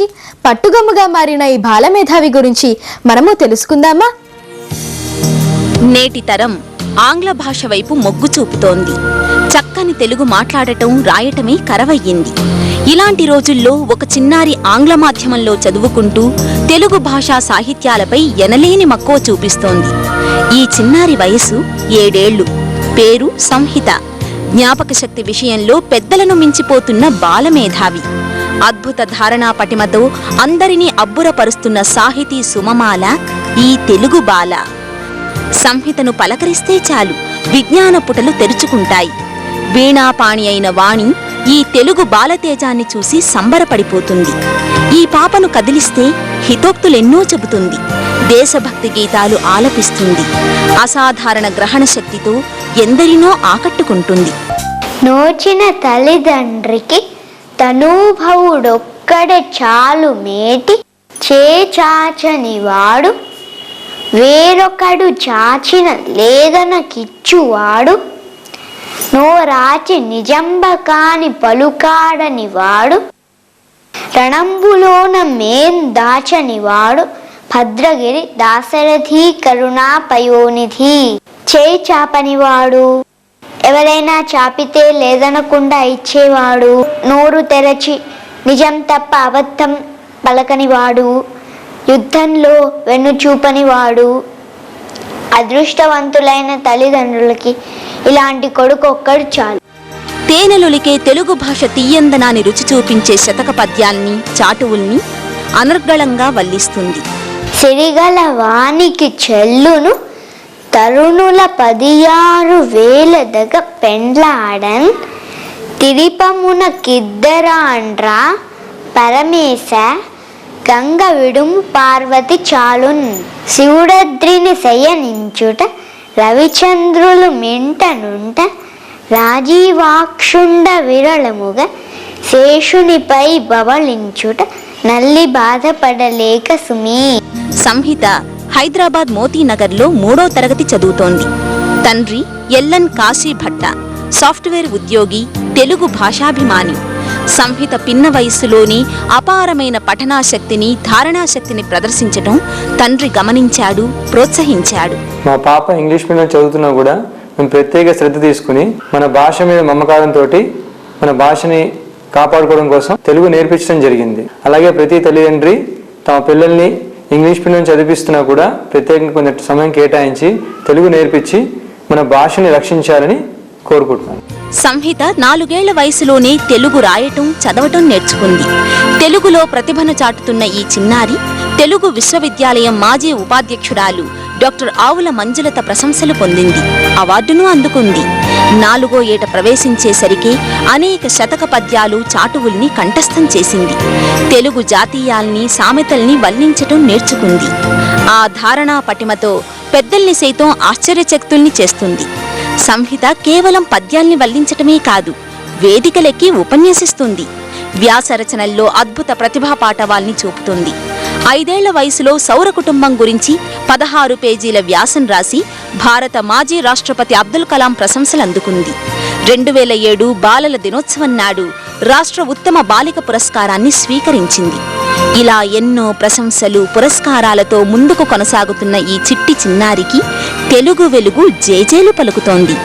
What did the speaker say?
ప్రపంచానికి పట్టుగొమ్మగా మారిన ఈ బాలమేధావి గురించి మనము తెలుసుకుందామా? నేటి తరం ఆంగ్ల భాష వైపు మొగ్గు చూపుతోంది. చక్కని తెలుగు మాట్లాడటం, రాయటమే కరవయ్యింది. ఇలాంటి రోజుల్లో ఒక చిన్నారి ఆంగ్ల మాధ్యమంలో చదువుకుంటూ తెలుగు భాషా సాహిత్యాలపై ఎనలేని మక్కువ చూపిస్తోంది. ఈ చిన్నారి వయసు 7 ఏళ్లు. పేరు సంహిత. జ్ఞాపక శక్తి విషయంలో పెద్దలను మించిపోతున్న బాలమేధావి. అద్భుత ధారణా పటిమతో అందరినీ అబ్బురపరుస్తున్న సాహితీ సుమమాల ఈ తెలుగు బాల. సంహితను పలకరిస్తే చాలు విజ్ఞాన పుటలు తెరుచుకుంటాయి. వీణాపాణి అయిన వాణి ఈ తెలుగు బాలతేజాన్ని చూసి సంబరపడిపోతుంది. ఈ పాపను కదిలిస్తే హితోక్తులెన్నో చెబుతుంది. దేశభక్తి గీతాలు ఆలపిస్తుంది. అసాధారణ గ్రహణ శక్తితో ఎందరినో ఆకట్టుకుంటుంది. నోచిన తల్లిదండ్రికి తనూభవుడొక్కడే చాలు మేటి చేచాచని వాడు, వేరొకడు చాచిన లేదనకిచ్చువాడు, నోరాచి నిజంబ కాని పలుకాడని వాడు, రణంబులోన మేం దాచని వాడు, భద్రగిరి దాశరథి కరుణాపయోనిధి. చేయి చాపనివాడు, ఎవరైనా చాపితే లేదనకుండా ఇచ్చేవాడు, నోరు తెరచి నిజం తప్ప అబద్ధం పలకనివాడు, యుద్ధంలో వెన్నుచూపనివాడు. అదృష్టవంతులైన తల్లిదండ్రులకి ఇలాంటి కొడుకు ఒక్కడు చాలు. తేనెలొలికే తెలుగు భాష తీయందనాన్ని రుచి చూపించే శతక పద్యాల్ని, చాటువుల్ని అనర్గళంగా వల్లిస్తుంది. సిరిగల వానికి చెల్లును తరుణుల 16,000 దగ పెండ్లాడన్, తిరిపమున కిద్దరాండ్రా పరమేశ గంగ విడుము పార్వతి చాలున్. శివుడద్రిని శయనించుట రవిచంద్రులు మెంటనుంట, రాజీవాక్షుండ విరళముగా శేషునిపై బవళించుట నల్లి బాధపడలేక సుమీ. సంహిత హైదరాబాద్ మోతీనగర్లో 3వ తరగతి చదువుతోంది. తండ్రి ఎల్ఎన్ కాశీ భట్ట, సాఫ్ట్వేర్ ఉద్యోగి, తెలుగు భాషాభిమాని. సంహిత పిన్న వయస్సులోనే అపారమైన పఠనాశక్తిని, ధారణాశక్తిని ప్రదర్శించటం తండ్రి గమనించాడు, ప్రోత్సహించాడు. మా పాప ఇంగ్లీష్ మీడియం చదువుతున్నా కూడా మేము ప్రత్యేక శ్రద్ధ తీసుకుని మన భాష మీద మమకారంతో మన భాషని కాపాడుకోవడం కోసం తెలుగు నేర్పించడం జరిగింది. అలాగే ప్రతి తల్లిదండ్రి తమ పిల్లల్ని ఇంగ్లీష్ మీడియం చదివిస్తున్నా కూడా ప్రత్యేకంగా కొంత సమయం కేటాయించి తెలుగు నేర్పించి మన భాషని రక్షించాలని కోరుకుంటున్నాను. సంహిత 4 ఏళ్ల వయసులోనే తెలుగు రాయటం, చదవటం నేర్చుకుంది. తెలుగులో ప్రతిభను చాటుతున్న ఈ చిన్నారి తెలుగు విశ్వవిద్యాలయం మాజీ ఉపాధ్యక్షురాలు డాక్టర్ ఆవుల మంజులత ప్రశంసలు పొందింది. అవార్డును అందుకుంది. 4వ ఏట ప్రవేశించేసరికి అనేక శతక పద్యాలు, చాటువుల్ని కంఠస్థం చేసింది. తెలుగు జాతీయాల్ని, సామెతల్ని వల్లించటం నేర్చుకుంది. ఆ ధారణా పటిమతో పెద్దల్ని సైతం ఆశ్చర్యచకితుల్ని చేస్తుంది. సంహిత కేవలం పద్యాల్ని వల్లించటమే కాదు, వేదికలెక్కి ఉపన్యసిస్తుంది. వ్యాసరచనల్లో అద్భుత ప్రతిభా పాటవాల్ని చూపుతుంది. 5 ఏళ్ల వయసులో సౌర కుటుంబం గురించి 16 పేజీల వ్యాసం రాసి భారత మాజీ రాష్ట్రపతి అబ్దుల్ కలాం ప్రశంసలందుకుంది. 2007 బాలల దినోత్సవం నాడు రాష్ట్ర ఉత్తమ బాలిక పురస్కారాన్ని స్వీకరించింది. ఇలా ఎన్నో ప్రశంసలు, పురస్కారాలతో ముందుకు కొనసాగుతున్న ఈ చిట్టి చిన్నారికి తెలుగు వెలుగు జేజేలు పలుకుతోంది.